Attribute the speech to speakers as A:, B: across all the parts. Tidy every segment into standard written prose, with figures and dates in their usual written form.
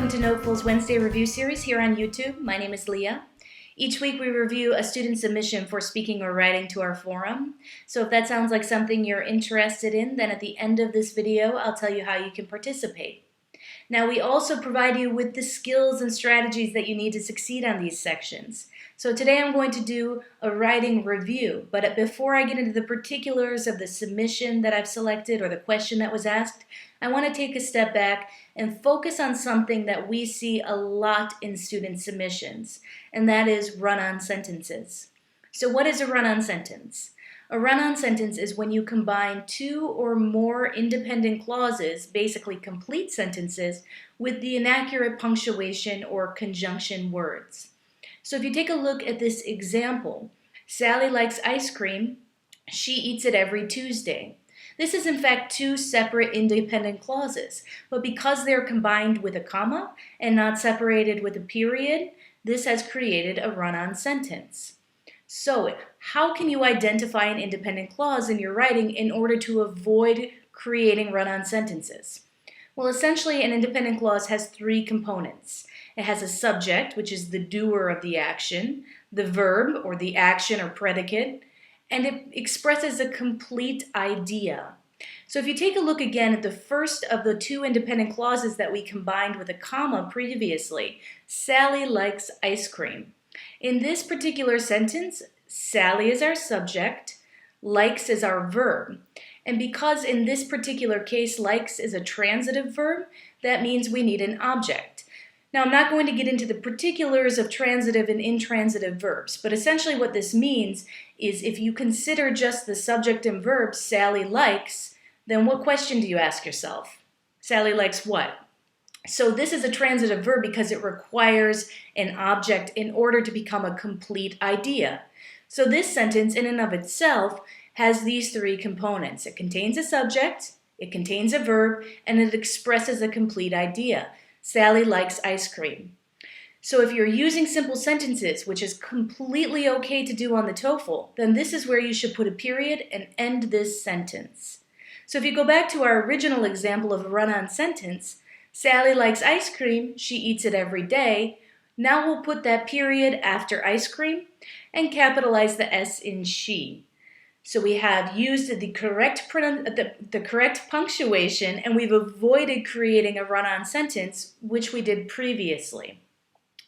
A: Welcome to TOEFL's Wednesday review series here on YouTube. My name is Leah. Each week we review a student submission for speaking or writing to our forum. So if that sounds like something you're interested in, then at the end of this video I'll tell you how you can participate. Now we also provide you with the skills and strategies that you need to succeed on these sections. So today I'm going to do a writing review, but before I get into the particulars of the submission that I've selected or the question that was asked, I want to take a step back and focus on something that we see a lot in student submissions, and that is run-on sentences. So what is a run-on sentence? A run-on sentence is when you combine two or more independent clauses, basically complete sentences, with the inaccurate punctuation or conjunction words. So if you take a look at this example, Sally likes ice cream, she eats it every Tuesday. This is in fact two separate independent clauses, but because they're combined with a comma and not separated with a period, this has created a run-on sentence. So how can you identify an independent clause in your writing in order to avoid creating run-on sentences? Well, essentially an independent clause has three components. It has a subject, which is the doer of the action, the verb or the action or predicate, and it expresses a complete idea. So if you take a look again at the first of the two independent clauses that we combined with a comma previously, Sally likes ice cream. In this particular sentence, Sally is our subject, likes is our verb. And because in this particular case, likes is a transitive verb, that means we need an object. Now, I'm not going to get into the particulars of transitive and intransitive verbs, but essentially what this means is if you consider just the subject and verb, Sally likes, then what question do you ask yourself? Sally likes what? So this is a transitive verb because it requires an object in order to become a complete idea. So this sentence in and of itself has these three components. It contains a subject, it contains a verb, and it expresses a complete idea. Sally likes ice cream. So if you're using simple sentences, which is completely okay to do on the TOEFL, then this is where you should put a period and end this sentence. So if you go back to our original example of a run-on sentence, Sally likes ice cream, she eats it every day. Now we'll put that period after ice cream and capitalize the S in she. So we have used the correct punctuation and we've avoided creating a run-on sentence, which we did previously.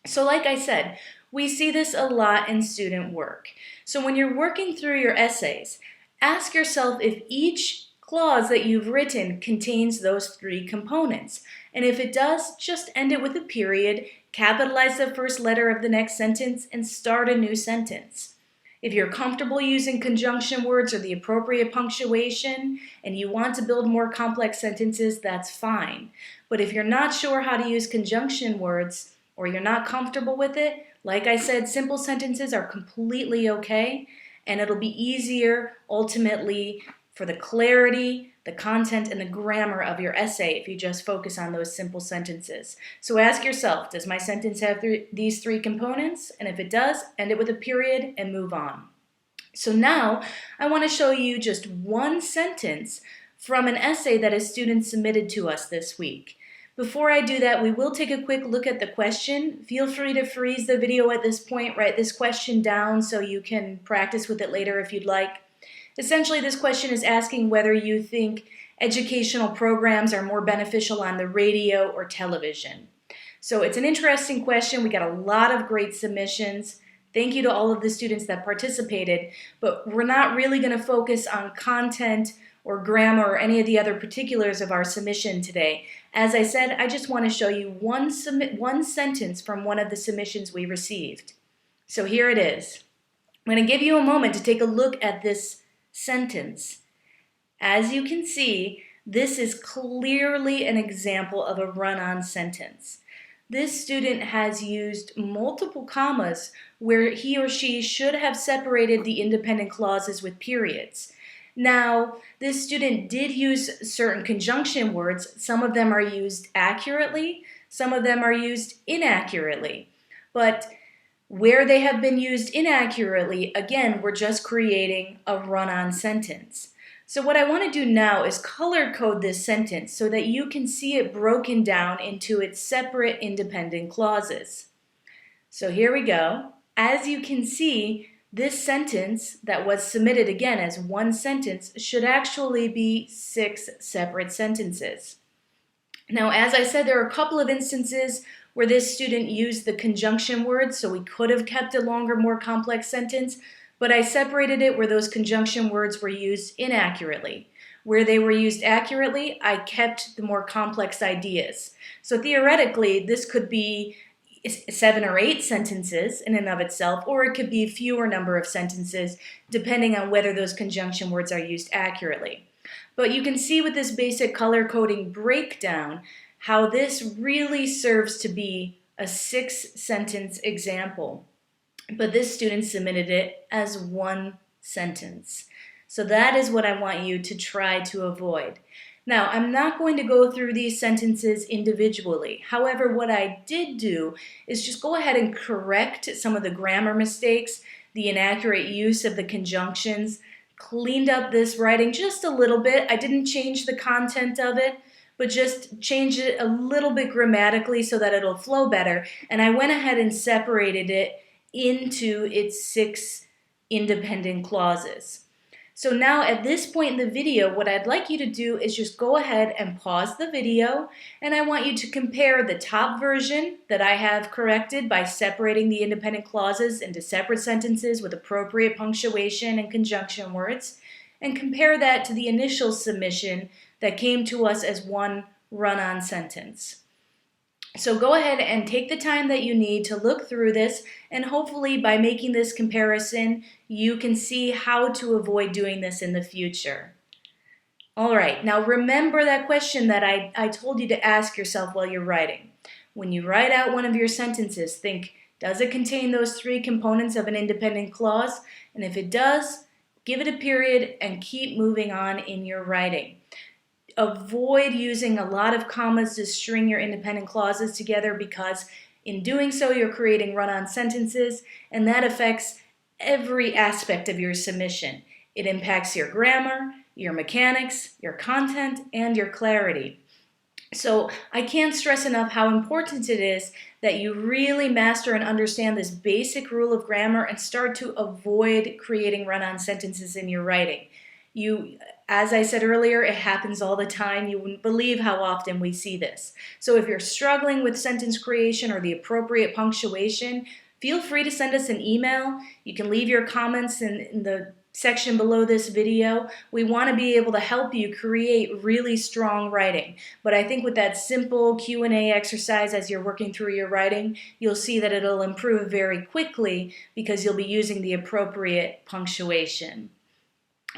A: So like I said, we see this a lot in student work. So when you're working through your essays, ask yourself if each clause that you've written contains those three components. And if it does, just end it with a period, capitalize the first letter of the next sentence, and start a new sentence. If you're comfortable using conjunction words or the appropriate punctuation, and you want to build more complex sentences, that's fine. But if you're not sure how to use conjunction words, or you're not comfortable with it, like I said, simple sentences are completely okay, and it'll be easier ultimately for the clarity, the content, and the grammar of your essay if you just focus on those simple sentences. So ask yourself, does my sentence have these three components? And if it does, end it with a period and move on. So now I want to show you just one sentence from an essay that a student submitted to us this week. Before I do that, we will take a quick look at the question. Feel free to freeze the video at this point, write this question down so you can practice with it later if you'd like. Essentially, this question is asking whether you think educational programs are more beneficial on the radio or television. So it's an interesting question. We got a lot of great submissions. Thank you to all of the students that participated, but we're not really going to focus on content or grammar or any of the other particulars of our submission today. As I said, I just want to show you one sentence from one of the submissions we received. So here it is. I'm going to give you a moment to take a look at this sentence. As you can see, this is clearly an example of a run-on sentence. This student has used multiple commas where he or she should have separated the independent clauses with periods. Now, this student did use certain conjunction words. Some of them are used accurately, some of them are used inaccurately. But where they have been used inaccurately, again, we're just creating a run-on sentence. So what I want to do now is color code this sentence so that you can see it broken down into its separate independent clauses. So here we go. As you can see, this sentence that was submitted again as one sentence should actually be 6 separate sentences. Now, as I said, there are a couple of instances where this student used the conjunction words, so we could have kept a longer, more complex sentence, but I separated it where those conjunction words were used inaccurately. Where they were used accurately, I kept the more complex ideas. So theoretically, this could be 7 or 8 sentences in and of itself, or it could be a fewer number of sentences, depending on whether those conjunction words are used accurately. But you can see with this basic color coding breakdown how this really serves to be a 6-sentence example. But this student submitted it as 1 sentence. So that is what I want you to try to avoid. Now, I'm not going to go through these sentences individually. However, what I did do is just go ahead and correct some of the grammar mistakes, the inaccurate use of the conjunctions, cleaned up this writing just a little bit. I didn't change the content of it, but just changed it a little bit grammatically so that it'll flow better. And I went ahead and separated it into its 6 independent clauses. So now at this point in the video, what I'd like you to do is just go ahead and pause the video, and I want you to compare the top version that I have corrected by separating the independent clauses into separate sentences with appropriate punctuation and conjunction words, and compare that to the initial submission that came to us as one run-on sentence. So go ahead and take the time that you need to look through this, and hopefully by making this comparison, you can see how to avoid doing this in the future. All right, now remember that question that I told you to ask yourself while you're writing. When you write out one of your sentences, think, does it contain those 3 components of an independent clause? And if it does, give it a period and keep moving on in your writing. Avoid using a lot of commas to string your independent clauses together, because in doing so you're creating run-on sentences, and that affects every aspect of your submission. It impacts your grammar, your mechanics, your content, and your clarity. So I can't stress enough how important it is that you really master and understand this basic rule of grammar and start to avoid creating run-on sentences in your writing. As I said earlier, it happens all the time. You wouldn't believe how often we see this. So if you're struggling with sentence creation or the appropriate punctuation, feel free to send us an email. You can leave your comments in the section below this video. We want to be able to help you create really strong writing. But I think with that simple Q&A exercise as you're working through your writing, you'll see that it'll improve very quickly because you'll be using the appropriate punctuation.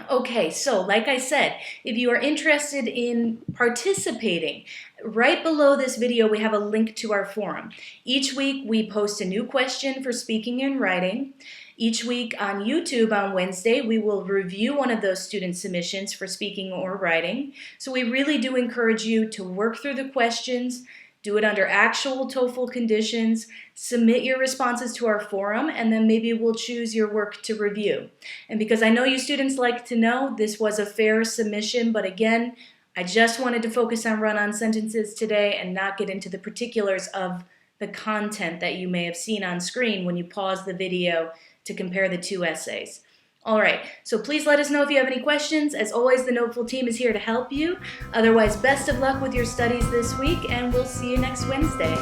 A: Okay, so like I said, if you are interested in participating, right below this video we have a link to our forum. Each week we post a new question for speaking and writing. Each week on YouTube on Wednesday we will review one of those student submissions for speaking or writing. So we really do encourage you to work through the questions, do it under actual TOEFL conditions, submit your responses to our forum, and then maybe we'll choose your work to review. And because I know you students like to know, this was a fair submission, but again, I just wanted to focus on run-on sentences today and not get into the particulars of the content that you may have seen on screen when you pause the video to compare the 2 essays. All right, so please let us know if you have any questions. As always, the Noteful team is here to help you. Otherwise, best of luck with your studies this week, and we'll see you next Wednesday.